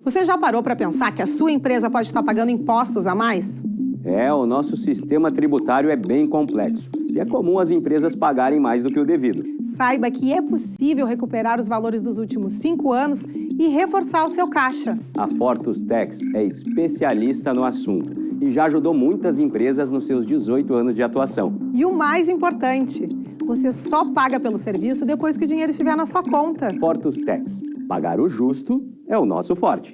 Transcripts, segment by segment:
Você já parou para pensar que a sua empresa pode estar pagando impostos a mais? O nosso sistema tributário é bem complexo e é comum as empresas pagarem mais do que o devido. Saiba que é possível recuperar os valores dos últimos 5 anos e reforçar o seu caixa. A Fortus Tax é especialista no assunto e já ajudou muitas empresas nos seus 18 anos de atuação. E o mais importante, você só paga pelo serviço depois que o dinheiro estiver na sua conta. Fortus Tax. Pagar o justo é o nosso forte.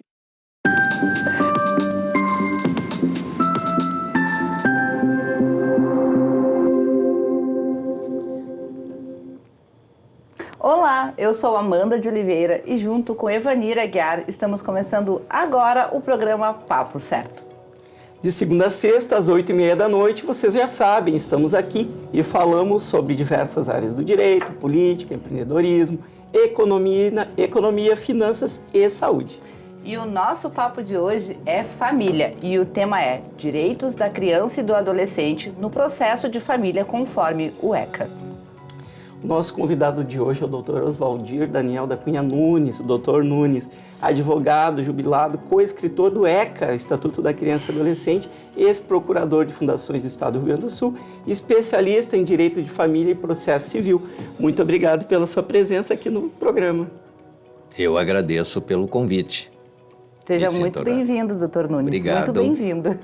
Olá, eu sou Amanda de Oliveira e junto com Evanira Aguiar estamos começando agora o programa Papo Certo. De segunda a sexta, às 8h30 da noite, vocês já sabem, estamos aqui e falamos sobre diversas áreas do direito, política, empreendedorismo, economia, finanças e saúde. E o nosso papo de hoje é família e o tema é Direitos da Criança e do Adolescente no Processo de Família conforme o ECA. O nosso convidado de hoje é o Dr. Oswaldir Daniel da Cunha Nunes, Dr. Nunes, advogado, jubilado, co-escritor do ECA, Estatuto da Criança e Adolescente, ex-procurador de fundações do Estado do Rio Grande do Sul, especialista em Direito de Família e Processo Civil. Muito obrigado pela sua presença aqui no programa. Eu agradeço pelo convite. Seja muito bem-vindo, Dr. Nunes. Obrigado. Muito bem-vindo.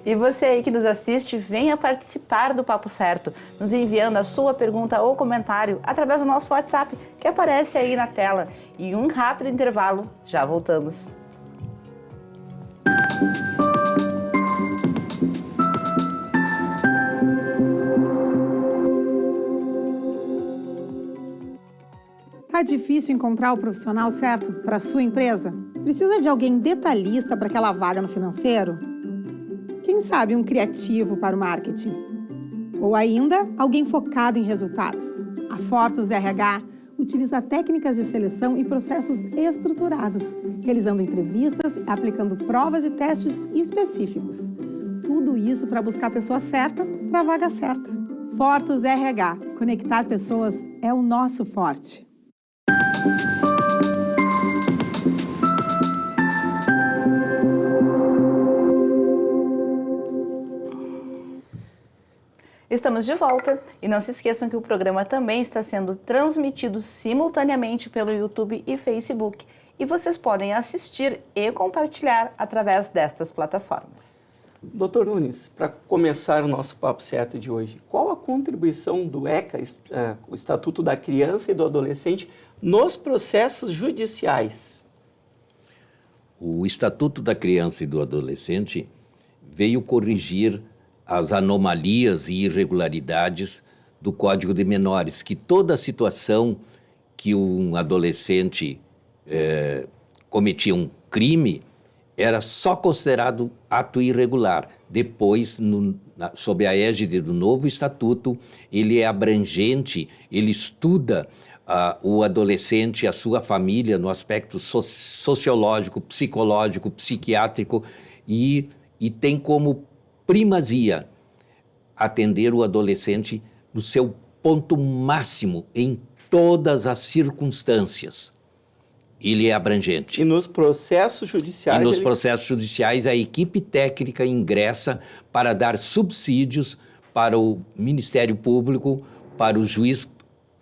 E você aí que nos assiste, venha participar do Papo Certo, nos enviando a sua pergunta ou comentário através do nosso WhatsApp, que aparece aí na tela. E um rápido intervalo, já voltamos. Tá difícil encontrar o profissional certo para a sua empresa? Precisa de alguém detalhista para aquela vaga no financeiro? Quem sabe um criativo para o marketing? Ou ainda, alguém focado em resultados? A Fortus RH utiliza técnicas de seleção e processos estruturados, realizando entrevistas, aplicando provas e testes específicos. Tudo isso para buscar a pessoa certa para a vaga certa. Fortus RH. Conectar pessoas é o nosso forte. Estamos de volta e não se esqueçam que o programa também está sendo transmitido simultaneamente pelo YouTube e Facebook e vocês podem assistir e compartilhar através destas plataformas. Dr. Nunes, para começar o nosso Papo Certo de hoje, qual a contribuição do ECA, o Estatuto da Criança e do Adolescente, nos processos judiciais? O Estatuto da Criança e do Adolescente veio corrigir as anomalias e irregularidades do Código de Menores, que toda situação que um adolescente cometia um crime era só considerado ato irregular. Depois, sob a égide do novo estatuto, ele é abrangente, ele estuda o adolescente, a sua família, no aspecto sociológico, psicológico, psiquiátrico, e tem como primazia atender o adolescente no seu ponto máximo, em todas as circunstâncias. Ele é abrangente. E nos processos judiciais... processos judiciais, a equipe técnica ingressa para dar subsídios para o Ministério Público, para o juiz,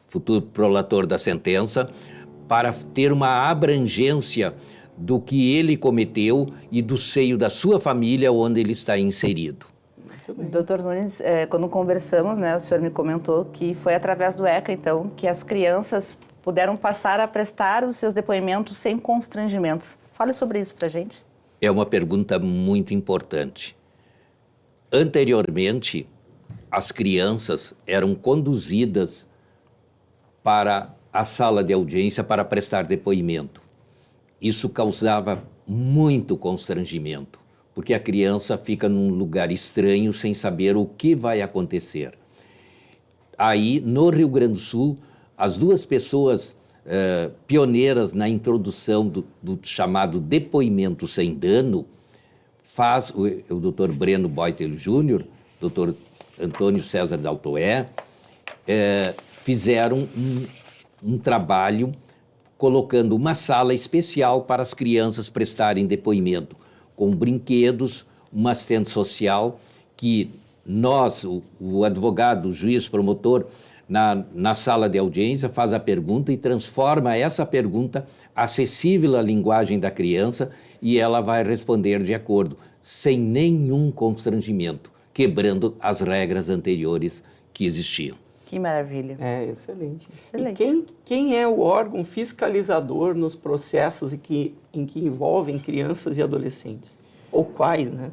futuro prolator da sentença, para ter uma abrangência do que ele cometeu e do seio da sua família onde ele está inserido. Doutor Nunes, quando conversamos, o senhor me comentou que foi através do ECA, então, que as crianças puderam passar a prestar os seus depoimentos sem constrangimentos. Fale sobre isso para a gente. É uma pergunta muito importante. Anteriormente, as crianças eram conduzidas para a sala de audiência para prestar depoimento. Isso causava muito constrangimento, porque a criança fica num lugar estranho sem saber o que vai acontecer. Aí, no Rio Grande do Sul, as duas pessoas pioneiras na introdução do chamado depoimento sem dano, o Dr. Breno Boitel Júnior, Dr. Antônio César Daltoé, fizeram um trabalho colocando uma sala especial para as crianças prestarem depoimento, com brinquedos, uma assistente social, que nós, o advogado, o juiz, promotor, na sala de audiência, faz a pergunta e transforma essa pergunta acessível à linguagem da criança e ela vai responder de acordo, sem nenhum constrangimento, quebrando as regras anteriores que existiam. Que maravilha. É, excelente. Excelente. E quem é o órgão fiscalizador nos processos em que envolvem crianças e adolescentes? Ou quais, né?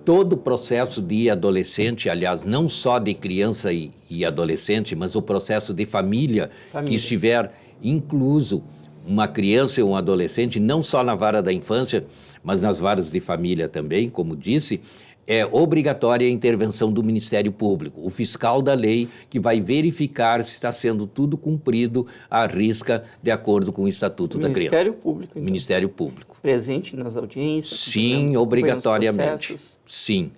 Todo processo de adolescente, aliás, não só de criança e adolescente, mas o processo de família que estiver incluso uma criança e um adolescente, não só na vara da infância, mas nas varas de família também, como disse, é obrigatória a intervenção do Ministério Público, o fiscal da lei, que vai verificar se está sendo tudo cumprido à risca de acordo com o Estatuto da Criança. Ministério Público, então. Ministério Público. Presente nas audiências? Sim, obrigatoriamente. Sim.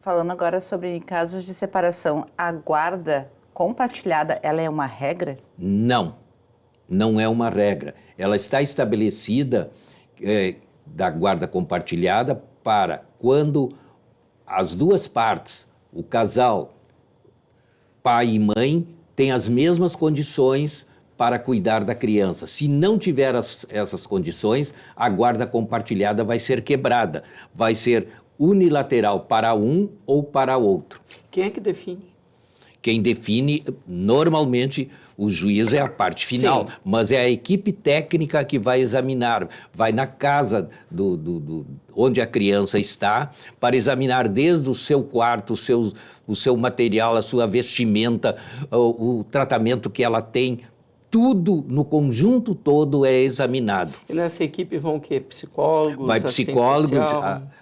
Falando agora sobre casos de separação, a guarda compartilhada, ela é uma regra? Não, não é uma regra. Ela está estabelecida da guarda compartilhada para quando as duas partes, o casal, pai e mãe, têm as mesmas condições para cuidar da criança. Se não tiver essas condições, a guarda compartilhada vai ser quebrada, vai ser unilateral para um ou para outro. Quem é que define? Quem define, normalmente, o juiz é a parte final, Sim. Mas é a equipe técnica que vai examinar, vai na casa onde a criança está, para examinar desde o seu quarto, o seu material, a sua vestimenta, o tratamento que ela tem, tudo no conjunto todo é examinado. E nessa equipe vão o quê? Psicólogos? Vai psicólogos,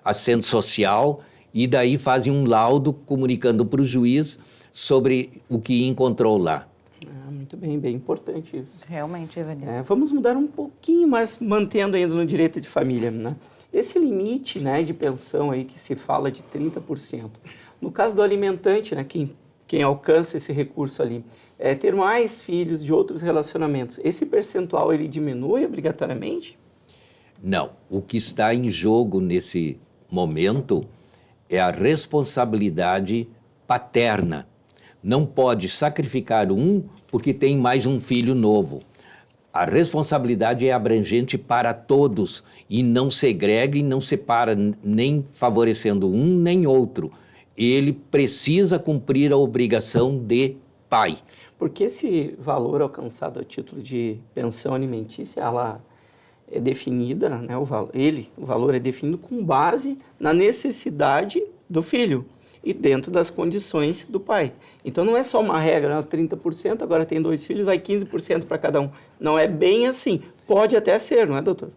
assistente social, e daí fazem um laudo comunicando para o juiz sobre o que encontrou lá. Muito bem, bem importante isso. Realmente, Evanildo. Vamos mudar um pouquinho, mas mantendo ainda no direito de família, né? Esse limite, né, de pensão aí que se fala de 30%. No caso do alimentante, né, quem alcança esse recurso ali, ter mais filhos de outros relacionamentos, esse percentual ele diminui obrigatoriamente? Não. O que está em jogo nesse momento é a responsabilidade paterna. Não pode sacrificar um porque tem mais um filho novo. A responsabilidade é abrangente para todos e não segrega e não separa nem favorecendo um nem outro. Ele precisa cumprir a obrigação de pai. Porque esse valor alcançado a título de pensão alimentícia, ela é definida, né, o valor é definido com base na necessidade do filho e dentro das condições do pai. Então não é só uma regra, 30%, agora tem 2 filhos, vai 15% para cada um. Não é bem assim. Pode até ser, não é, doutor?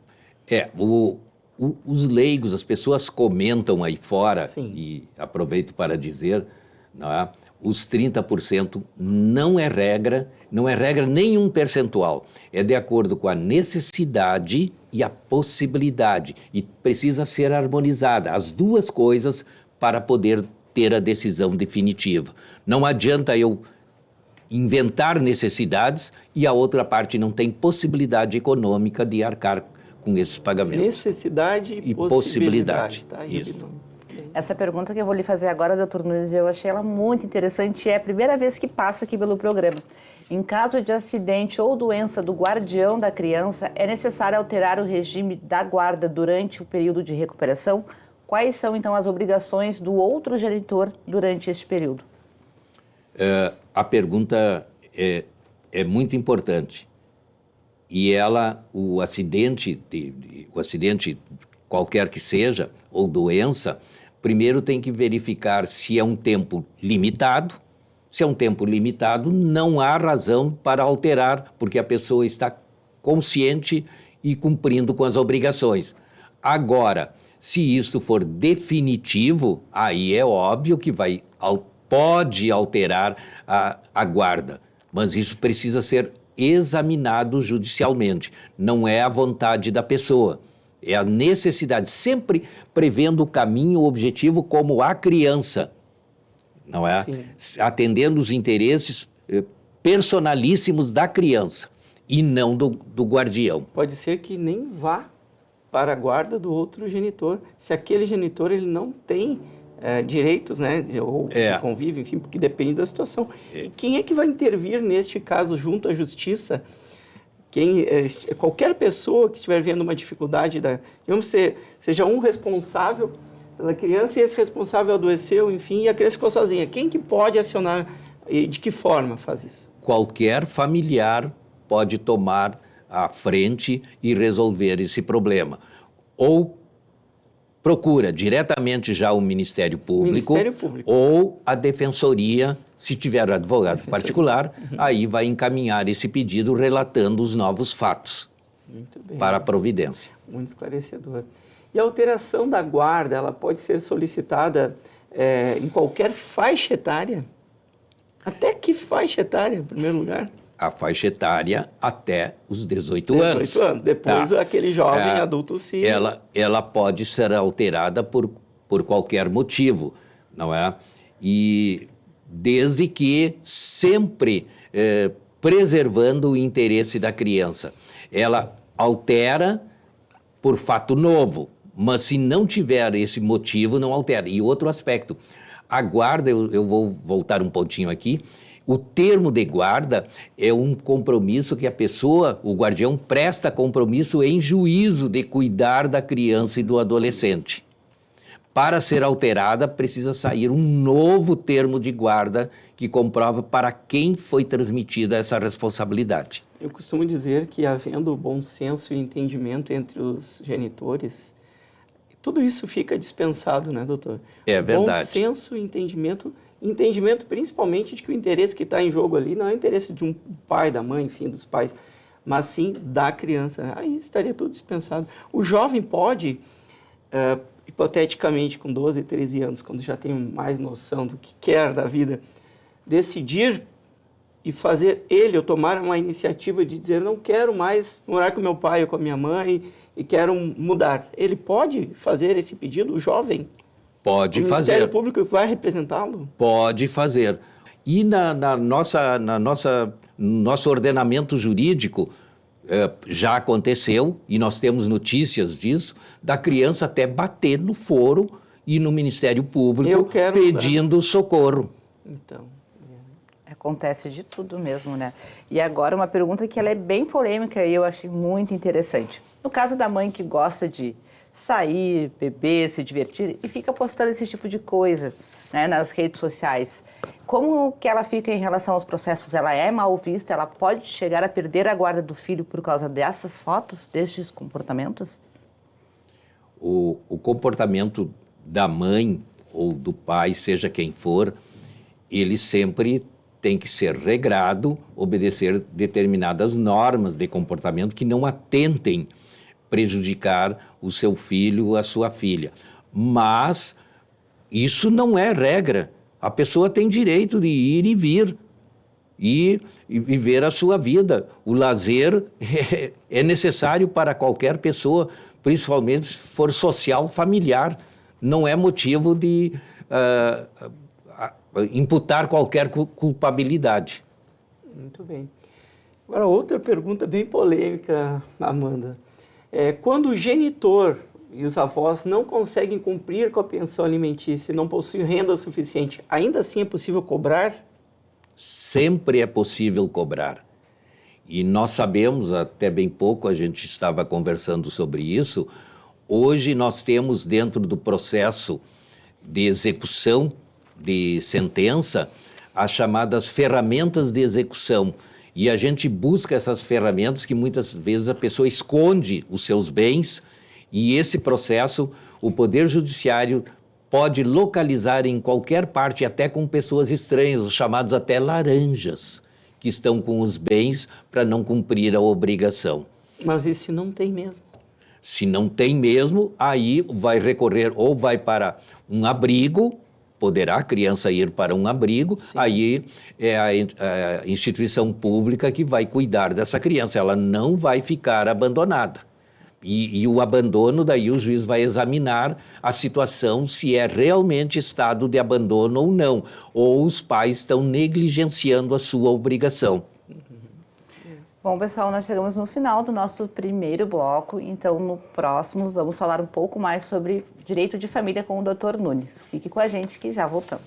Os leigos, as pessoas comentam aí fora, Sim. E aproveito para dizer, não é? Os 30% não é regra nenhum percentual. É de acordo com a necessidade e a possibilidade. E precisa ser harmonizada, as duas coisas, para poder ter a decisão definitiva. Não adianta eu inventar necessidades e a outra parte não tem possibilidade econômica de arcar com esses pagamentos. Necessidade e possibilidade. Tá? Isso. Essa pergunta que eu vou lhe fazer agora, doutor Nunes, eu achei ela muito interessante e é a primeira vez que passa aqui pelo programa. Em caso de acidente ou doença do guardião da criança, é necessário alterar o regime da guarda durante o período de recuperação? Quais são, então, as obrigações do outro genitor durante este período? A pergunta é muito importante. E o acidente qualquer que seja, ou doença, primeiro tem que verificar se é um tempo limitado. Se é um tempo limitado, não há razão para alterar, porque a pessoa está consciente e cumprindo com as obrigações. Agora, se isso for definitivo, aí é óbvio que pode alterar a guarda, mas isso precisa ser examinado judicialmente. Não é a vontade da pessoa, é a necessidade, sempre prevendo o caminho, o objetivo como a criança, não é? Sim. Atendendo os interesses personalíssimos da criança e não do guardião. Pode ser que nem vá para a guarda do outro genitor, se aquele genitor ele não tem direitos, né, ou convívio, enfim, porque depende da situação. E quem é que vai intervir neste caso junto à justiça? Qualquer pessoa que estiver vendo uma dificuldade, digamos, seja um responsável pela criança e esse responsável adoeceu, enfim, e a criança ficou sozinha. Quem que pode acionar e de que forma faz isso? Qualquer familiar pode tomar a frente e resolver esse problema. Ou procura diretamente já o Ministério Público, ou a Defensoria, se tiver advogado particular, aí vai encaminhar esse pedido relatando os novos fatos para a providência. Muito esclarecedor. E a alteração da guarda, ela pode ser solicitada em qualquer faixa etária? Até que faixa etária, em primeiro lugar? A faixa etária até os 18 anos. 18 anos. Depois aquele jovem adulto se... Ela pode ser alterada por qualquer motivo, não é? E desde que sempre preservando o interesse da criança. Ela altera por fato novo, mas se não tiver esse motivo, não altera. E outro aspecto, a guarda, eu vou voltar um pontinho aqui, o termo de guarda é um compromisso que a pessoa, o guardião, presta compromisso em juízo de cuidar da criança e do adolescente. Para ser alterada, precisa sair um novo termo de guarda que comprova para quem foi transmitida essa responsabilidade. Eu costumo dizer que, havendo bom senso e entendimento entre os genitores, tudo isso fica dispensado, né, doutor? É verdade. Bom senso e entendimento principalmente de que o interesse que está em jogo ali não é o interesse de um pai, da mãe, enfim, dos pais, mas sim da criança. Aí estaria tudo dispensado. O jovem pode, hipoteticamente, com 12, 13 anos, quando já tem mais noção do que quer da vida, decidir e fazer ou tomar uma iniciativa de dizer, não quero mais morar com meu pai ou com a minha mãe e quero mudar. Ele pode fazer esse pedido, o jovem? Pode fazer. O Ministério Público vai representá-lo? Pode fazer. E nosso ordenamento jurídico já aconteceu, e nós temos notícias disso, da criança até bater no foro e no Ministério Público pedindo socorro. Então... Acontece de tudo mesmo, né? E agora uma pergunta que ela é bem polêmica e eu achei muito interessante. No caso da mãe que gosta de sair, beber, se divertir e fica postando esse tipo de coisa, né, nas redes sociais, como que ela fica em relação aos processos? Ela é mal vista? Ela pode chegar a perder a guarda do filho por causa dessas fotos, destes comportamentos? O comportamento da mãe ou do pai, seja quem for, ele sempre tem que ser regrado, obedecer determinadas normas de comportamento que não atentem prejudicar o seu filho ou a sua filha. Mas isso não é regra. A pessoa tem direito de ir e vir e viver a sua vida. O lazer é necessário para qualquer pessoa, principalmente se for social, familiar. Não é motivo de imputar qualquer culpabilidade. Muito bem. Agora, outra pergunta bem polêmica, Amanda. Quando o genitor e os avós não conseguem cumprir com a pensão alimentícia e não possuem renda suficiente, ainda assim é possível cobrar? Sempre é possível cobrar. E nós sabemos, até bem pouco a gente estava conversando sobre isso, hoje nós temos dentro do processo de execução de sentença as chamadas ferramentas de execução. E a gente busca essas ferramentas que muitas vezes a pessoa esconde os seus bens e esse processo o Poder Judiciário pode localizar em qualquer parte, até com pessoas estranhas, os chamados até laranjas, que estão com os bens para não cumprir a obrigação. Mas e se não tem mesmo? Se não tem mesmo, aí vai recorrer ou vai para um abrigo, poderá a criança ir para um abrigo, sim, aí é a instituição pública que vai cuidar dessa criança, ela não vai ficar abandonada. E o abandono, daí o juiz vai examinar a situação, se é realmente estado de abandono ou não, ou os pais estão negligenciando a sua obrigação. Bom, pessoal, nós chegamos no final do nosso primeiro bloco, então no próximo vamos falar um pouco mais sobre direito de família com o Dr. Nunes. Fique com a gente que já voltamos.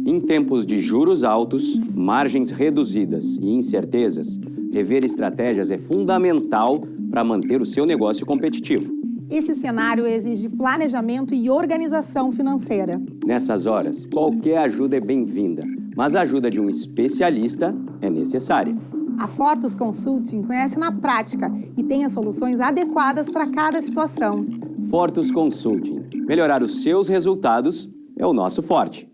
Em tempos de juros altos, margens reduzidas e incertezas, rever estratégias é fundamental para manter o seu negócio competitivo. Esse cenário exige planejamento e organização financeira. Nessas horas, qualquer ajuda é bem-vinda, mas a ajuda de um especialista é necessária. A Fortus Consulting conhece na prática e tem as soluções adequadas para cada situação. Fortus Consulting. Melhorar os seus resultados é o nosso forte.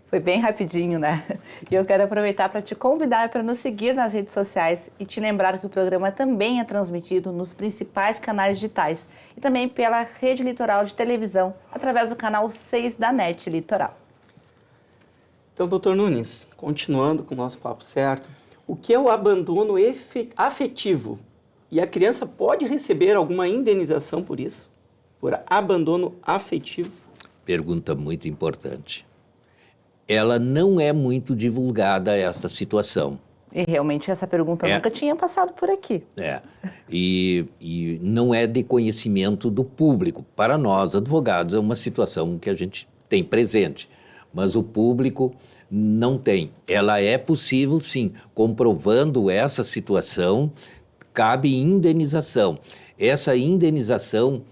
Foi bem rapidinho, né? E eu quero aproveitar para te convidar para nos seguir nas redes sociais e te lembrar que o programa também é transmitido nos principais canais digitais e também pela Rede Litoral de televisão, através do canal 6 da NET Litoral. Então, doutor Nunes, continuando com o nosso papo certo, o que é o abandono afetivo? E a criança pode receber alguma indenização por isso? Por abandono afetivo? Pergunta muito importante. Ela não é muito divulgada, esta situação. E realmente essa pergunta nunca tinha passado por aqui. E não é de conhecimento do público. Para nós, advogados, é uma situação que a gente tem presente, mas o público não tem. Ela é possível, sim. Comprovando essa situação, cabe indenização. Essa indenização,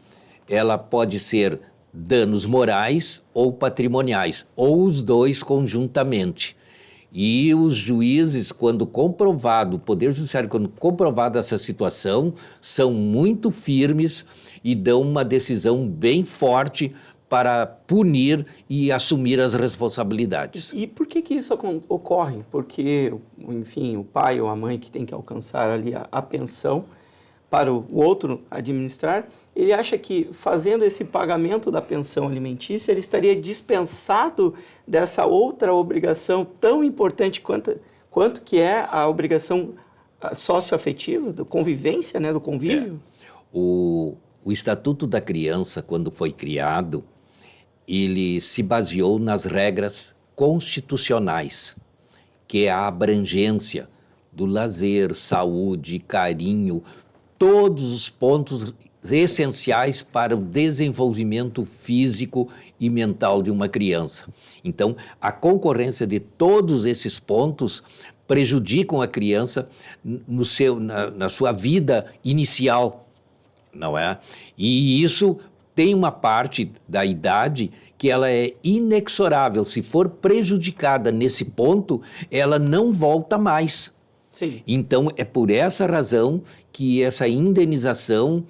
ela pode ser danos morais ou patrimoniais, ou os dois conjuntamente. E os juízes, quando comprovado, o Poder Judiciário, quando comprovado essa situação, são muito firmes e dão uma decisão bem forte para punir e assumir as responsabilidades. E por que isso ocorre? Porque, enfim, o pai ou a mãe que tem que alcançar ali a pensão para o outro administrar, ele acha que fazendo esse pagamento da pensão alimentícia, ele estaria dispensado dessa outra obrigação tão importante quanto que é a obrigação socioafetiva, da convivência, né, do convívio? O Estatuto da Criança, quando foi criado, ele se baseou nas regras constitucionais, que é a abrangência do lazer, saúde, carinho, todos os pontos essenciais para o desenvolvimento físico e mental de uma criança. Então, a concorrência de todos esses pontos prejudicam a criança na sua vida inicial, não é? E isso tem uma parte da idade que ela é inexorável. Se for prejudicada nesse ponto, ela não volta mais. Sim. Então, é por essa razão que essa indenização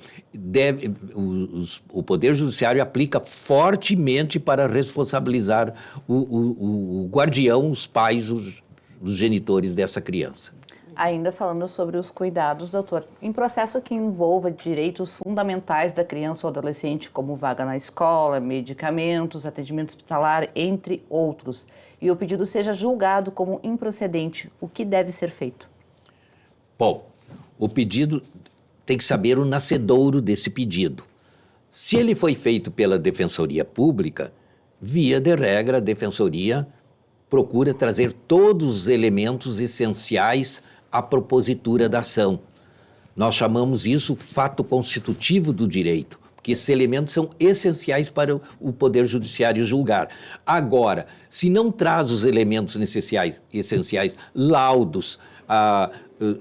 o Poder Judiciário aplica fortemente para responsabilizar o guardião, os pais, os genitores dessa criança. Ainda falando sobre os cuidados, doutor, em processo que envolva direitos fundamentais da criança ou adolescente, como vaga na escola, medicamentos, atendimento hospitalar, entre outros, e o pedido seja julgado como improcedente, o que deve ser feito? Bom, o pedido tem que saber o nascedouro desse pedido. Se ele foi feito pela Defensoria Pública, via de regra, a Defensoria procura trazer todos os elementos essenciais à propositura da ação. Nós chamamos isso fato constitutivo do direito, porque esses elementos são essenciais para o Poder Judiciário julgar. Agora, se não traz os elementos essenciais, laudos,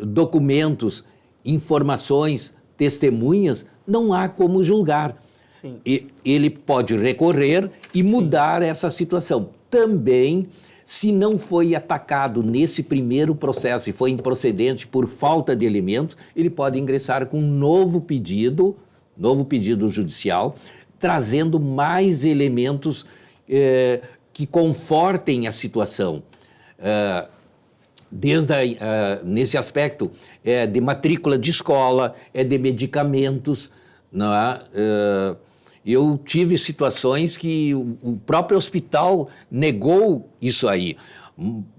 documentos, informações, testemunhas, não há como julgar. Sim. Ele pode recorrer e mudar essa situação. Também, se não foi atacado nesse primeiro processo e foi improcedente por falta de elementos, ele pode ingressar com um novo pedido judicial, trazendo mais elementos que confortem a situação. nesse aspecto de matrícula de escola, de medicamentos, não é? Eu tive situações que o próprio hospital negou isso aí.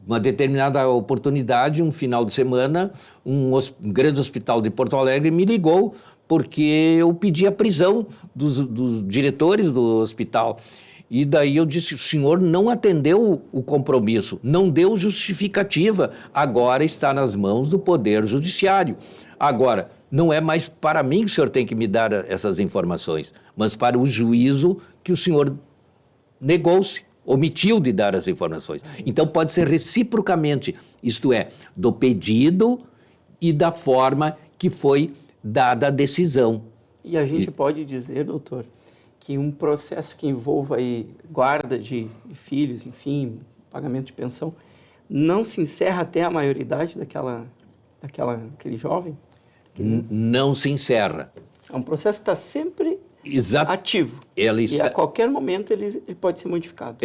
Uma determinada oportunidade, um final de semana, um grande hospital de Porto Alegre me ligou porque eu pedi a prisão dos diretores do hospital. E daí eu disse, o senhor não atendeu o compromisso, não deu justificativa, agora está nas mãos do Poder Judiciário. Agora, não é mais para mim que o senhor tem que me dar essas informações, mas para o juízo que o senhor negou-se, omitiu de dar as informações. Então pode ser reciprocamente, isto é, do pedido e da forma que foi dada a decisão. E a gente pode dizer, doutor, que um processo que envolva aí guarda de filhos, enfim, pagamento de pensão, não se encerra até a maioridade daquele jovem? Não se encerra. É um processo que está sempre ativo. E a qualquer momento ele pode ser modificado.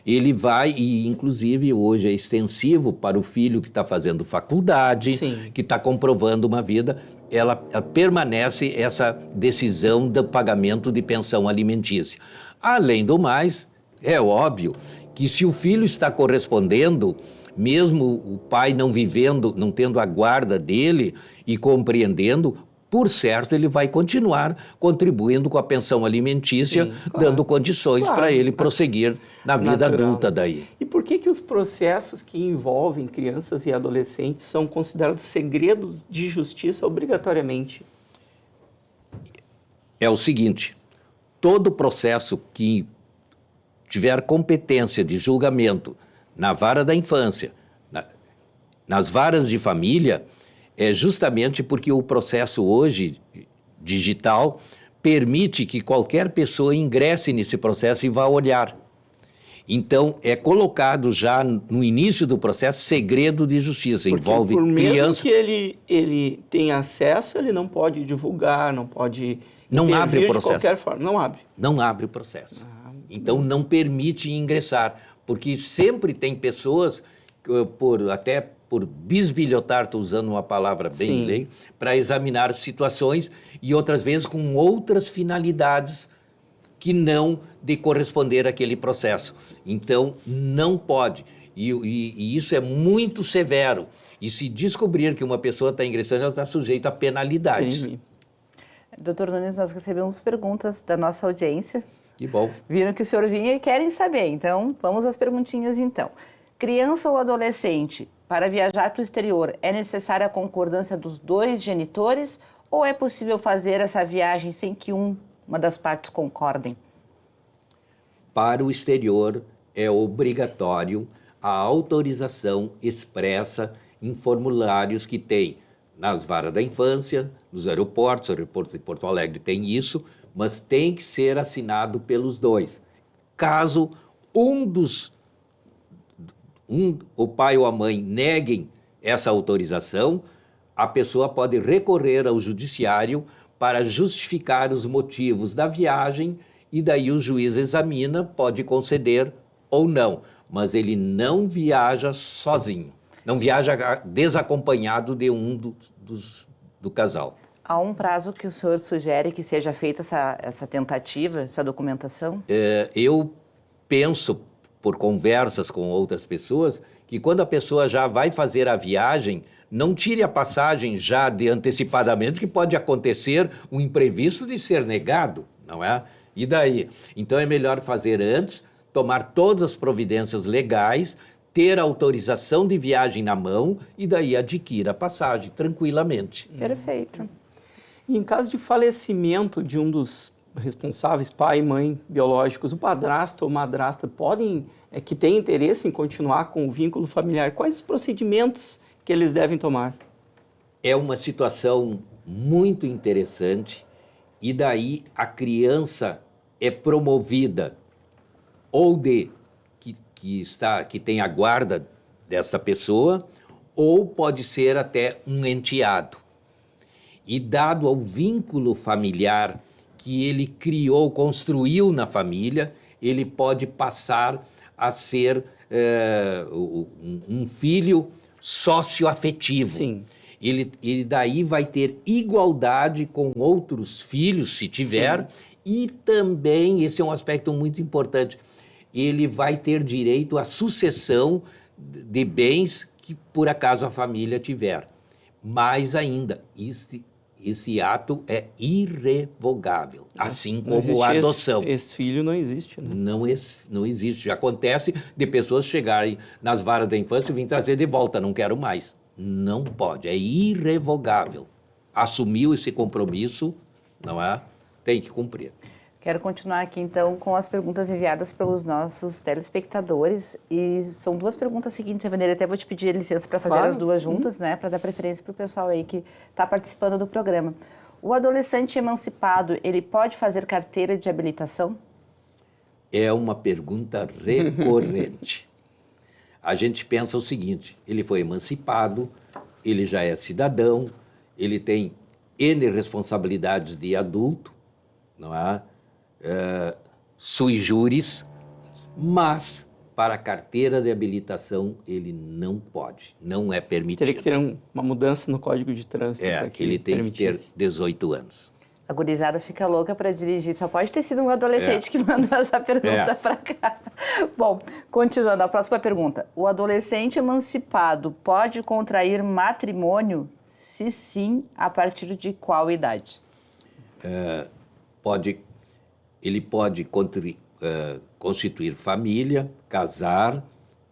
Ele vai, e inclusive hoje é extensivo para o filho que está fazendo faculdade, Sim. que está comprovando uma vida, ela permanece essa decisão do pagamento de pensão alimentícia. Além do mais, é óbvio que se o filho está correspondendo, mesmo o pai não vivendo, não tendo a guarda dele e compreendendo, por certo, ele vai continuar contribuindo com a pensão alimentícia, Sim, claro. dando condições para ele prosseguir na vida adulta daí. E por que os processos que envolvem crianças e adolescentes são considerados segredos de justiça obrigatoriamente? É o seguinte, todo processo que tiver competência de julgamento na vara da infância, nas varas de família, é justamente porque o processo hoje digital permite que qualquer pessoa ingresse nesse processo e vá olhar. Então, é colocado já no início do processo segredo de justiça, porque envolve por criança. Mesmo que ele tenha acesso, ele não pode divulgar, não pode não abre o processo. De qualquer forma, não abre. Não abre o processo. Então, não permite ingressar, porque sempre tem pessoas, até por bisbilhotar, estou usando uma palavra bem lei, para examinar situações e outras vezes com outras finalidades que não de corresponder àquele processo. Então, não pode. E isso é muito severo. E se descobrir que uma pessoa está ingressando, ela está sujeita a penalidades. Doutor Nunes, nós recebemos perguntas da nossa audiência. Que bom. Viram que o senhor vinha e querem saber. Então, vamos às perguntinhas então. Criança ou adolescente, para viajar para o exterior, é necessária a concordância dos dois genitores ou é possível fazer essa viagem sem que uma das partes concordem? Para o exterior, é obrigatório a autorização expressa em formulários que tem nas varas da infância, nos aeroportos, o aeroporto de Porto Alegre tem isso, mas tem que ser assinado pelos dois. Caso o pai ou a mãe neguem essa autorização, a pessoa pode recorrer ao judiciário para justificar os motivos da viagem e daí o juiz examina, pode conceder ou não, mas ele não viaja sozinho, não viaja desacompanhado de do casal. Há um prazo que o senhor sugere que seja feita essa tentativa, essa documentação? Eu penso, por conversas com outras pessoas, que quando a pessoa já vai fazer a viagem, não tire a passagem já antecipadamente, que pode acontecer um imprevisto de ser negado, não é? E daí? Então é melhor fazer antes, tomar todas as providências legais, ter autorização de viagem na mão e daí adquira a passagem tranquilamente. Perfeito. E em caso de falecimento de um dos responsáveis, pai e mãe biológicos, o padrasto ou madrasta podem, que têm interesse em continuar com o vínculo familiar, quais os procedimentos que eles devem tomar? É uma situação muito interessante e daí a criança é promovida ou que tem a guarda dessa pessoa ou pode ser até um enteado. E dado ao vínculo familiar que ele criou, construiu na família, ele pode passar a ser um filho socioafetivo. Sim. Ele daí vai ter igualdade com outros filhos, se tiver, e também, esse é um aspecto muito importante, ele vai ter direito à sucessão de bens que, por acaso, a família tiver. Mais ainda, esse ato é irrevogável, assim como a adoção. Esse filho não existe, né? Não existe. Já acontece de pessoas chegarem nas varas da infância e virem trazer de volta, não quero mais. Não pode, é irrevogável. Assumiu esse compromisso, não é? Tem que cumprir. Quero continuar aqui, então, com as perguntas enviadas pelos nossos telespectadores. E são duas perguntas seguintes, Evaneira. Até vou te pedir licença para fazer as duas juntas, né? Para dar preferência para o pessoal aí que está participando do programa. O adolescente emancipado, ele pode fazer carteira de habilitação? É uma pergunta recorrente. A gente pensa o seguinte, ele foi emancipado, ele já é cidadão, ele tem N responsabilidades de adulto, não é? Sui juris, mas para a carteira de habilitação ele não pode, não é permitido. Teria que ter uma mudança no Código de Trânsito. Ele tem que ter 18 anos. A gurizada fica louca para dirigir. Só pode ter sido um adolescente que mandou essa pergunta para cá. Bom, continuando, a próxima pergunta. O adolescente emancipado pode contrair matrimônio? Se sim, a partir de qual idade? Ele pode constituir família, casar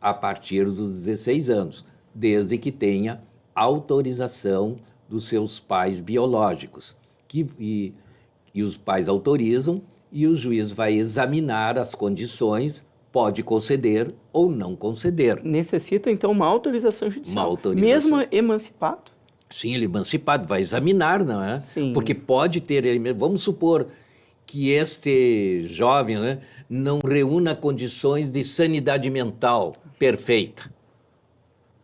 a partir dos 16 anos, desde que tenha autorização dos seus pais biológicos. E os pais autorizam e o juiz vai examinar as condições, pode conceder ou não conceder. Necessita, então, uma autorização judicial. Uma autorização. Mesmo emancipado? Sim, ele emancipado, vai examinar, não é? Sim. Porque pode ter, vamos supor que este jovem, né, não reúna condições de sanidade mental perfeita.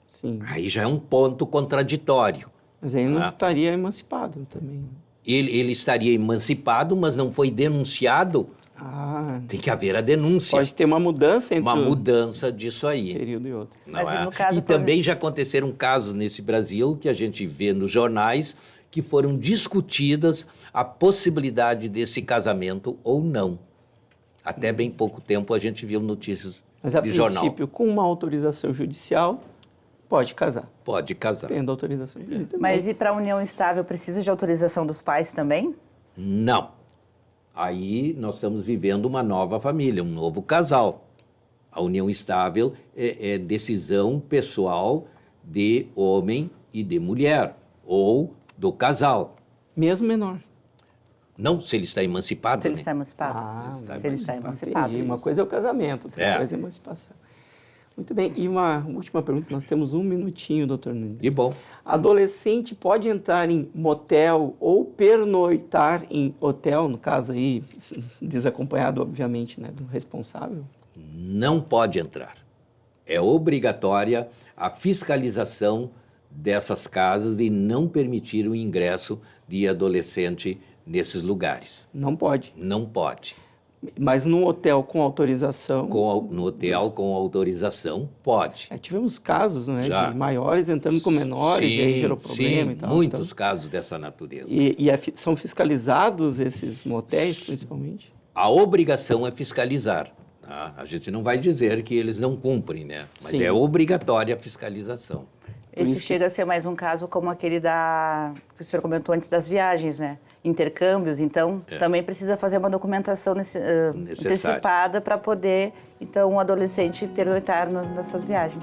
Sim. Aí já é um ponto contraditório. Mas aí não estaria emancipado também. Ele estaria emancipado, mas não foi denunciado. Tem que haver a denúncia. Pode ter uma mudança entre mudança disso aí. um período e outro. Mas no caso, também já aconteceram casos nesse Brasil que a gente vê nos jornais que foram discutidas a possibilidade desse casamento ou não. Até bem pouco tempo a gente viu notícias de jornal. Mas a princípio, com uma autorização judicial, pode casar. Pode casar. Tendo autorização judicial. Mas e para a união estável, precisa de autorização dos pais também? Não. Aí nós estamos vivendo uma nova família, um novo casal. A união estável é decisão pessoal de homem e de mulher, ou do casal. Mesmo menor. Não, se ele está emancipado. Se ele está emancipado. Se ele está emancipado. Entendi. Uma coisa é o casamento, outra coisa é a emancipação. Muito bem. E uma última pergunta, nós temos um minutinho, doutor Nunes. E bom. Adolescente pode entrar em motel ou pernoitar em hotel, no caso aí, desacompanhado, obviamente, né, do responsável? Não pode entrar. É obrigatória a fiscalização dessas casas de não permitir o ingresso de adolescente nesses lugares. Não pode? Não pode. Mas num hotel com autorização? No hotel com autorização, pode. Tivemos casos, né, de maiores entrando com menores, e aí gerou problema e tal. Muitos casos dessa natureza. São fiscalizados esses motéis, principalmente? A obrigação é fiscalizar. Tá? A gente não vai dizer que eles não cumprem, né? Mas é obrigatória a fiscalização. Esse chega a ser mais um caso como aquele que o senhor comentou antes das viagens, né? Intercâmbios, então também precisa fazer uma documentação antecipada para poder, então, um adolescente pernoitar nas suas viagens.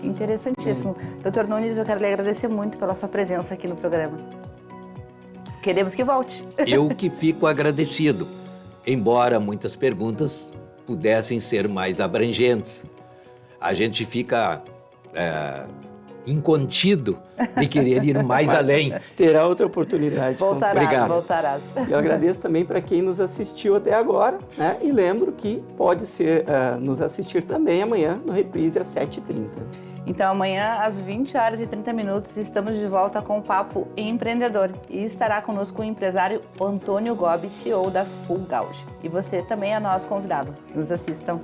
Interessantíssimo. Doutor Nunes, eu quero lhe agradecer muito pela sua presença aqui no programa. Queremos que volte. Eu que fico agradecido, embora muitas perguntas pudessem ser mais abrangentes. A gente fica incontido de querer ir mais além. Terá outra oportunidade. Voltarás. Eu agradeço também para quem nos assistiu até agora, né? E lembro que pode nos assistir também amanhã no Reprise às 7h30. Então amanhã às 20h30 estamos de volta com o Papo Empreendedor e estará conosco o empresário Antônio Gobi, CEO da Full Gauge. E você também é nosso convidado. Nos assistam.